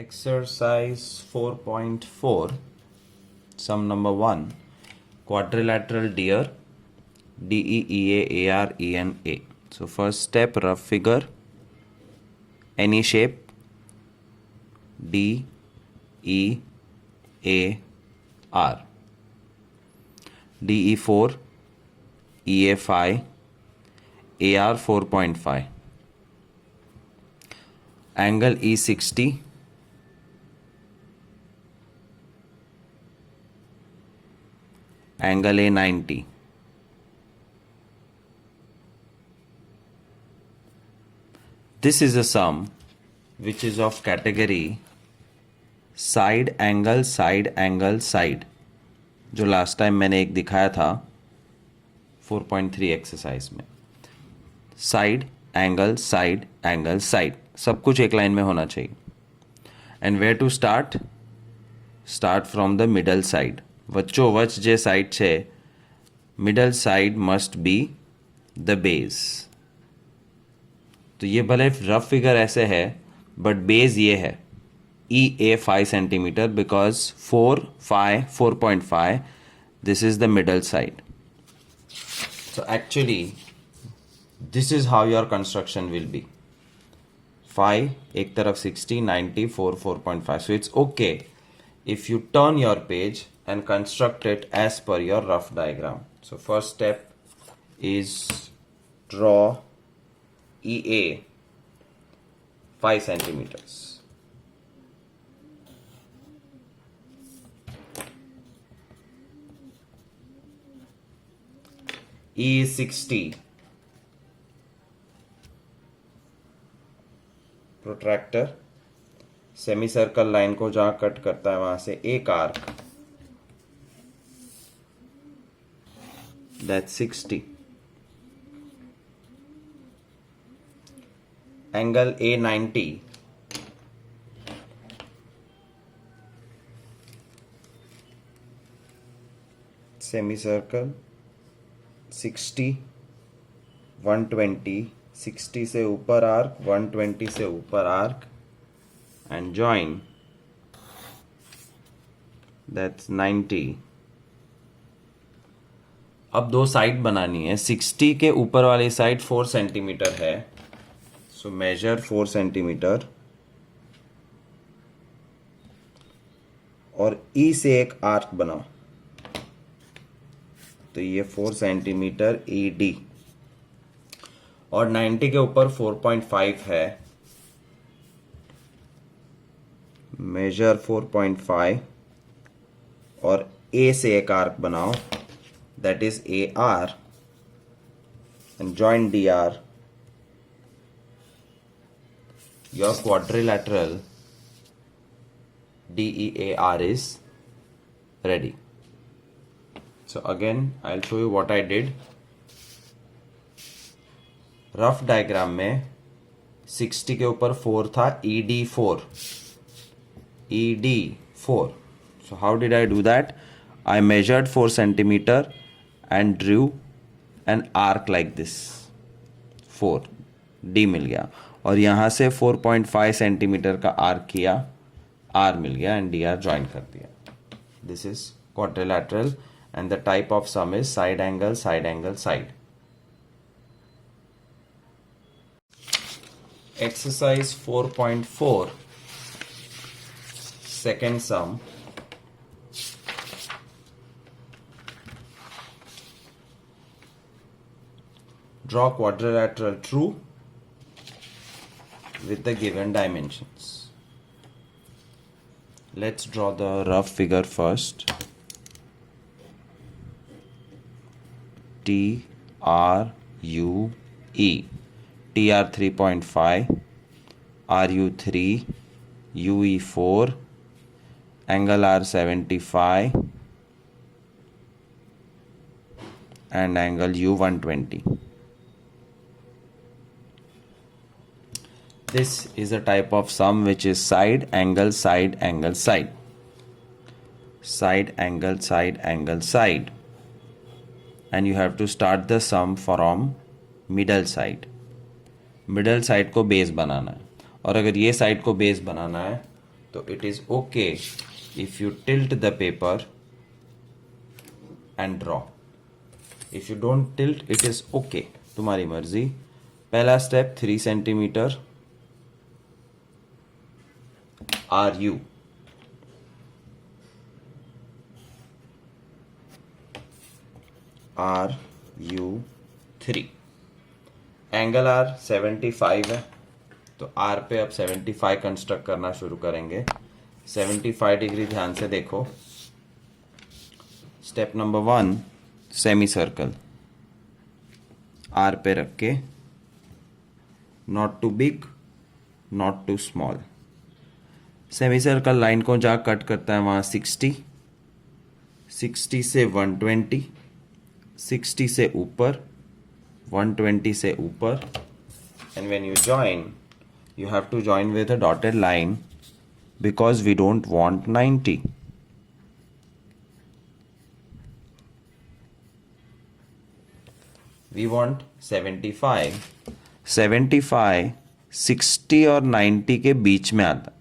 Exercise 4.4, sum number 1, quadrilateral deer, DEEA, AR, ENA. So first step, rough figure, any shape, D, E, A, R. DE4, EA5, AR 4.5. Angle E60, angle A90. This is a sum which is of category side angle, side angle, side, जो last time मैंने एक दिखाया था 4.3 exercise में. Side angle, side angle, side, सब कुछ एक लाइन में होना चाहिए. And where to start from the middle side. વચ્ચોવચ જે સાઈડ છે, middle side must be the base. तो ये भले रफ फिगर ऐसे है बट बेस ये है EA 5 centimetre because 4.5 this is the middle side. So actually this is how your construction will be. 5 एक तरफ 60, 90, 4.5. So it's okay if you turn your page and construct it as per your rough diagram. So first step is draw EA 5 centimeters. E is 60. Protractor semi circle line को जहां cut करता है वहां से एक arc, that's 60. Angle A90, semicircle 60, 120, 60 से ऊपर arc, 120 से ऊपर आर्क and join, that's 90. अब दो साइड बनानी है. 60 के ऊपर वाली साइड 4 सेंटीमीटर है, सो मेजर 4 सेंटीमीटर और ई से एक आर्क बनाओ. तो ये 4 सेंटीमीटर ED और 90 के ऊपर 4.5 है, मेजर 4.5 और ए से एक आर्क बनाओ, that is AR, and join DR. Your quadrilateral DEAR is ready. So again I'll show you what I did. Rough diagram में 60 के ऊपर 4 था, ED4. So how did I do that? I measured 4 centimeter and drew an arc like this. 4 D मिल गया और यहाँ से 4.5 centimetre का arc किया, R मिल गया एंड DR ज्वाइन कर दिया. This is quadrilateral and the type of sum is side angle, side angle, side. Exercise 4.4, second sum. Draw quadrilateral true with the given dimensions. Let's draw the rough figure first. T R U E. TR 3.5, RU 3, UE 4, angle R 75 and angle U 120. This is a type of sum which is side angle, side angle, side. Side angle, side angle, side. And you have to start the sum from middle side. Middle side को base बनाना है. और अगर ये side को base बनाना है तो it is okay if you tilt the paper and draw. If you don't tilt it is okay. तुम्हारी मर्जी. पहला step 3 centimetre RU. RU3. Angle R 75 है, तो R पे अब 75 कंस्ट्रक्ट करना शुरू करेंगे. 75 डिग्री ध्यान से देखो. Step number 1, semi circle R पे रख के, not too big not too small. Semi circle line को जहाँ कट करता है वहाँ 60, 60 से 120, 60 से ऊपर, 120 से ऊपर. And when you join, you have to join with a dotted line because we don't want 90. We want 75. 75 60 और 90 के बीच में आता,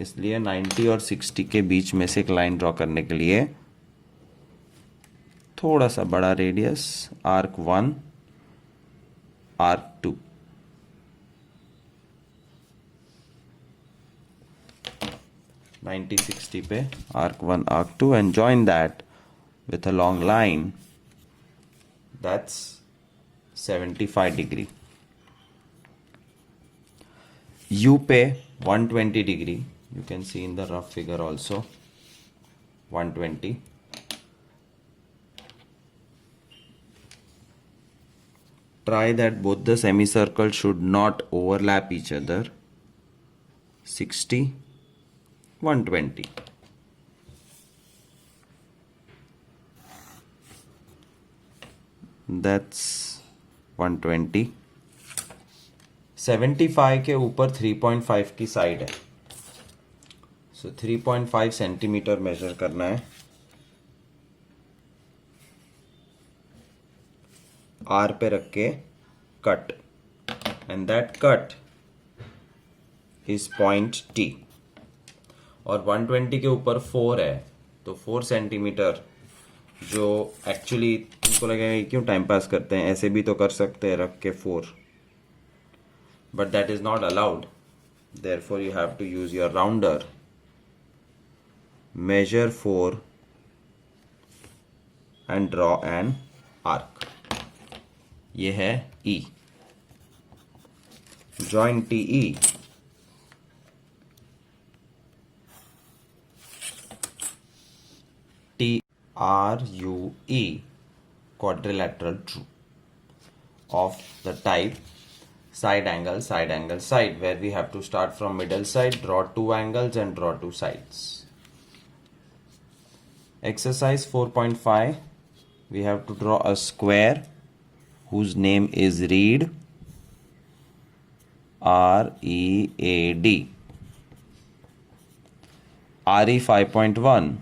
इसलिए 90 और 60 के बीच में से एक लाइन ड्रॉ करने के लिए थोड़ा सा बड़ा रेडियस, आर्क 1, आर्क 2. (90, 60 पे arc 1, arc 2 and join that with a long line. That's 75 degree. U पे 120 degree. You can see in the rough figure also 120. Try that both the semicircles should not overlap each other. 60, 120. That's 120. 75 के ऊपर 3.5 की side है, सो 3.5 centimetre measure करना है. R पे रख के cut, and that cut is point T. और 120 के ऊपर 4 है, तो 4 सेंटीमीटर, जो एक्चुअली तुमको लगेगा क्यों टाइम पास करते हैं, ऐसे भी तो कर सकते हैं रख के 4, but that is not allowed. Therefore you have to use your rounder. Measure 4 and draw an arc. ये है E. Join TE. TRUE, quadrilateral true, of the type side angle, side angle, side, where we have to start from middle side, draw 2 angles and draw 2 sides. Exercise 4.5, we have to draw a square whose name is reed, READ. RE 5.1.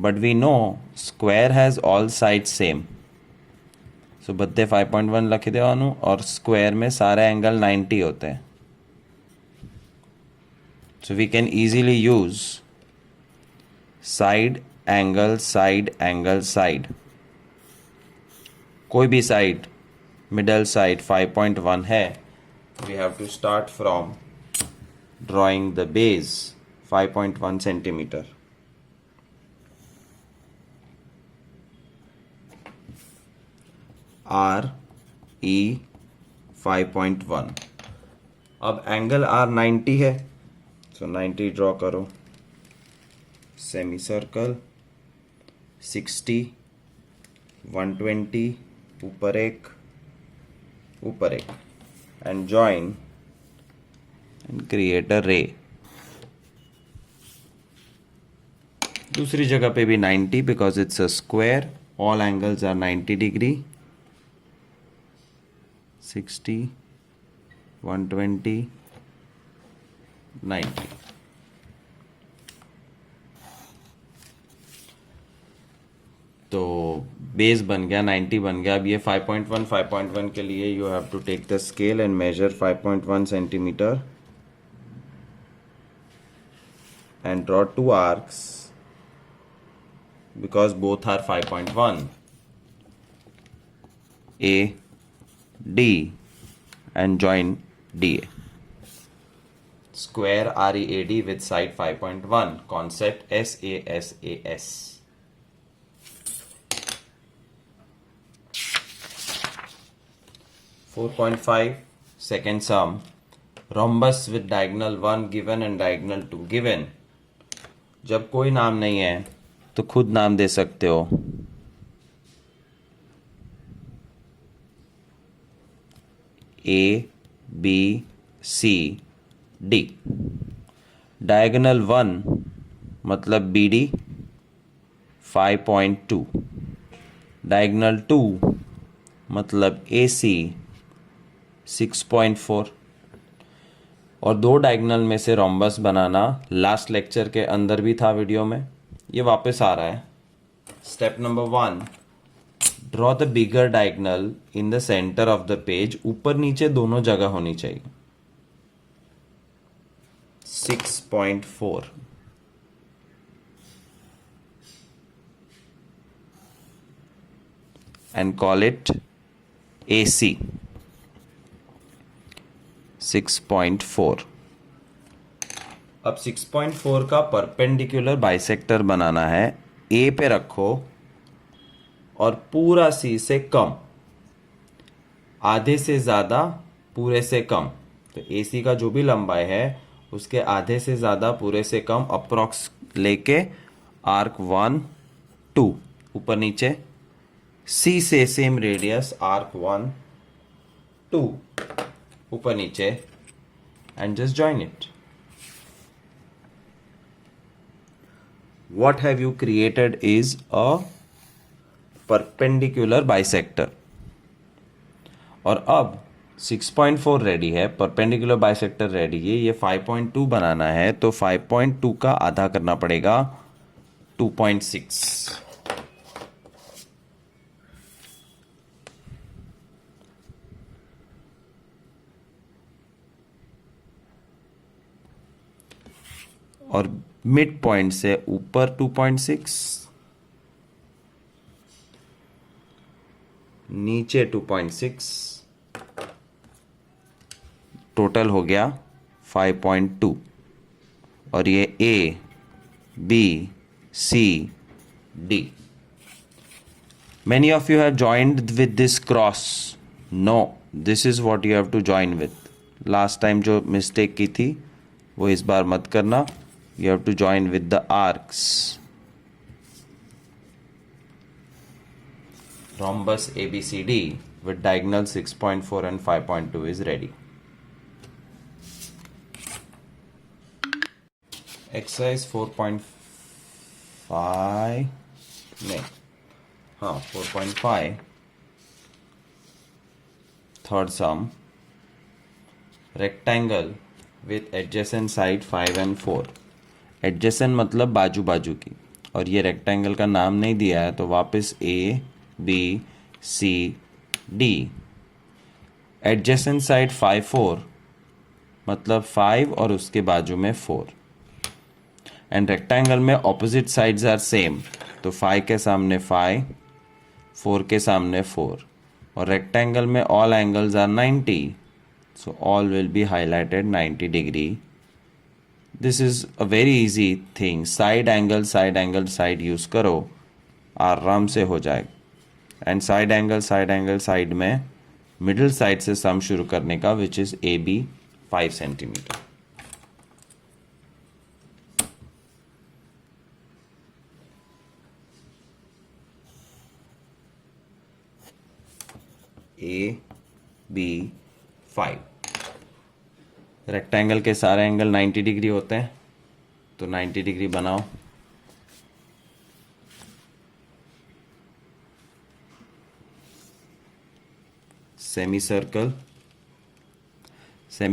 But we know square has all sides same. So birthday 5.1 लिख देवानु, और square में सारे angle 90 होते हैं. So we can easily use side angle, side angle, side. कोई भी side, middle side 5.1 है, we have to start from drawing the base 5.1 centimeter. RE 5.1. अब एंगल R 90 है, सो 90 ड्रॉ करो. सेमी सर्कल 60, 120, ऊपर एक, ऊपर एक, and join and create a ray. दूसरी जगह पे भी 90 because it's a square. All angles are 90 degree. 60, 120, 90. तो बेस बन गया, 90 बन गया. अब ये 5.1 के लिए you have to take the scale and measure 5.1 centimetre. and draw two arcs because both are 5.1. A D and join DA. Square READ with side 5.1. Concept SASAS. 4.5 second sum. Rhombus with diagonal 1 given and diagonal 2 given. जब कोई नाम नहीं है तो खुद नाम दे सकते हो. A B C D. Diagonal 1 मतलब BD 5.2. डायगोनल 2 मतलब AC 6.4. और दो डायगोनल में से रोम्बस बनाना लास्ट लेक्चर के अंदर भी था वीडियो में, ये वापस आ रहा है. Step number 1, draw the bigger diagonal in the centre of the page. ऊपर नीचे दोनों जगह होनी चाहिए. 6.4 and call it AC 6.4. अब 6.4 का परपेंडिकुलर बाइसेक्टर बनाना है. A पे रखो और पूरा C से कम, आधे से ज़्यादा, पूरे से कम. तो AC का जो भी लंबाई है उसके आधे से ज़्यादा, पूरे से कम अप्रॉक्स लेके आर्क 1 2 ऊपर नीचे. C से सेम रेडियस आर्क 1 2 ऊपर नीचे and just join it. What have you created is a perpendicular bisector. और अब 6.4 रेडी है, परपेंडिकुलर बाइसेक्टर रेडी है. ये 5.2 बनाना है तो 5.2 का आधा करना पड़ेगा 2.6. और मिड पॉइंट से ऊपर 2.6, नीचे 2.6, टोटल हो गया 5.2. और ये A B C D. Many of you have joined with this cross. No, this is what you have to join with. Last time जो मिस्टेक की थी वो इस बार मत करना. You have to join with the arcs. Rhombus ABCD with diagonal 6.4 and 5.2 is ready. Exercise 4.5 नहीं, हाँ 4.5 third sum. Rectangle with adjacent side 5 and 4. Adjacent मतलब बाजू बाजू की, और ये रेक्टेंगल का नाम नहीं दिया है तो वापस A B C D. Adjacent side 5 4 मतलब 5 और उसके बाजू में 4. एंड रेक्टेंगल में ऑपोजिट साइड्स आर सेम, तो 5 के सामने 5, 4 के सामने 4. और रेक्टेंगल में all angles are 90, so all will be highlighted 90 degree. This is a very easy thing. Side angle side use करो, आराम से हो जाएगा. एंड साइड एंगल साइड में मिडिल साइड से सम शुरू करने का, which is AB 5 centimetre. AB 5. Rectangle के सारे एंगल 90 डिग्री होते हैं, तो 90 डिग्री बनाओ. सेमी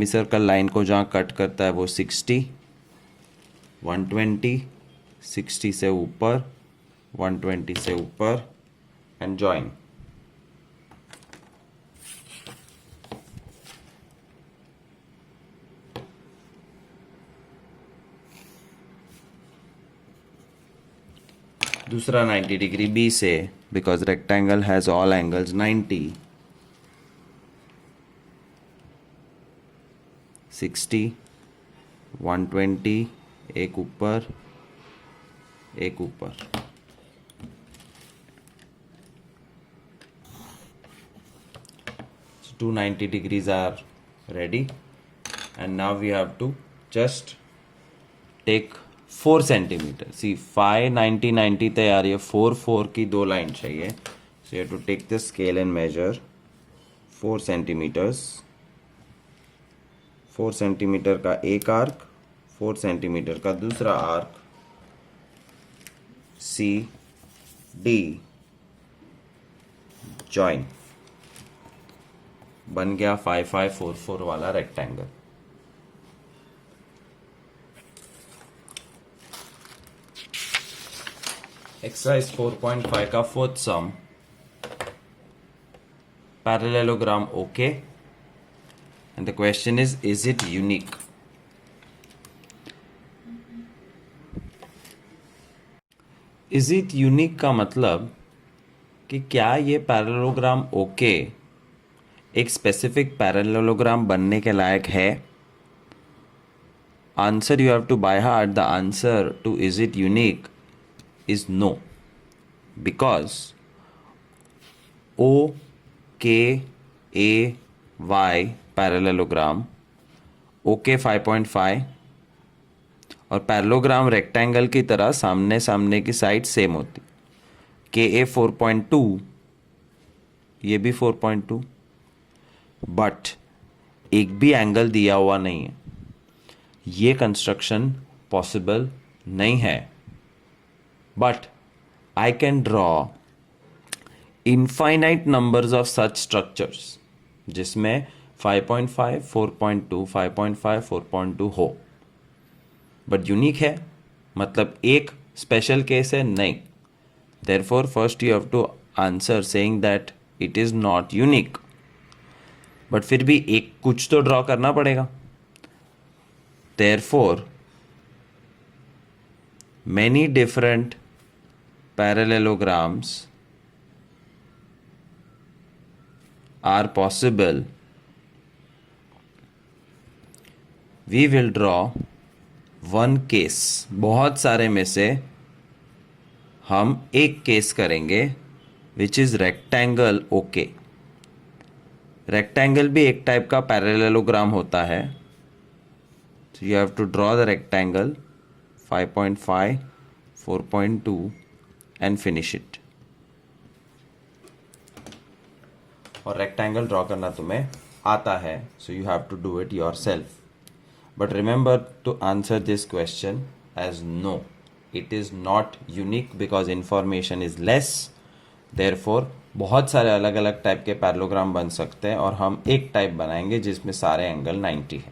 सर्कल लाइन को जहाँ कट करता है वो 60, 120, 60 से ऊपर, 120 से ऊपर एंड जॉइन. दूसरा 90 डिग्री बी से, because rectangle has all angles 90, 60, 120, एक ऊपर एक ऊपर. So 290 degrees are ready, and now we have to just take 4 centimeter. See 5 90 90 तैयार है, 4 4 की दो लाइन चाहिए. So you have to take the scale and measure 4 centimeters. 4 centimetre का एक आर्क, 4 सेंटीमीटर का दूसरा आर्क, सी डी जॉइन, बन गया 5 5 4 4 वाला रेक्टेंगल. एक्सरसाइज 4.5 का fourth some, parallelogram okay, and the question is it unique? Is it unique का मतलब कि क्या ये पैरेललोग्राम ओके एक स्पेसिफिक पैरेललोग्राम बनने के लायक है? Answer you have to by heart. The answer to is it unique is no, because OKAY parallelogram OK 5.5 और पैरेललोग्राम रेक्टेंगल की तरह सामने सामने की साइड सेम होती. KA 4.2, ये भी 4.2, बट एक भी एंगल दिया हुआ नहीं है. ये कंस्ट्रक्शन पॉसिबल नहीं है. But I can draw infinite numbers of such structures जिसमें 5.5, 4.2, 5.5, 4.2 हो. But unique है, मतलब एक स्पेशल केस है नहीं. Therefore first you have to answer saying that it is not unique. But फिर भी एक कुछ तो ड्रॉ करना पड़ेगा. Therefore many different parallelograms are possible. We will draw one case. बहुत सारे में से हम एक केस करेंगे which is rectangle OK. Rectangle भी एक टाइप का पैरेललोग्राम होता है. So you have to draw the rectangle 5.5, 4.2 and finish it. और रेक्टेंगल ड्रॉ करना तुम्हें आता है, so you have to do it yourself. But remember to answer this question as no. It is not unique because information is less. Therefore बहुत सारे अलग अलग type के पैरेललोग्राम बन सकते हैं और हम एक टाइप बनाएंगे जिसमें सारे एंगल 90 है.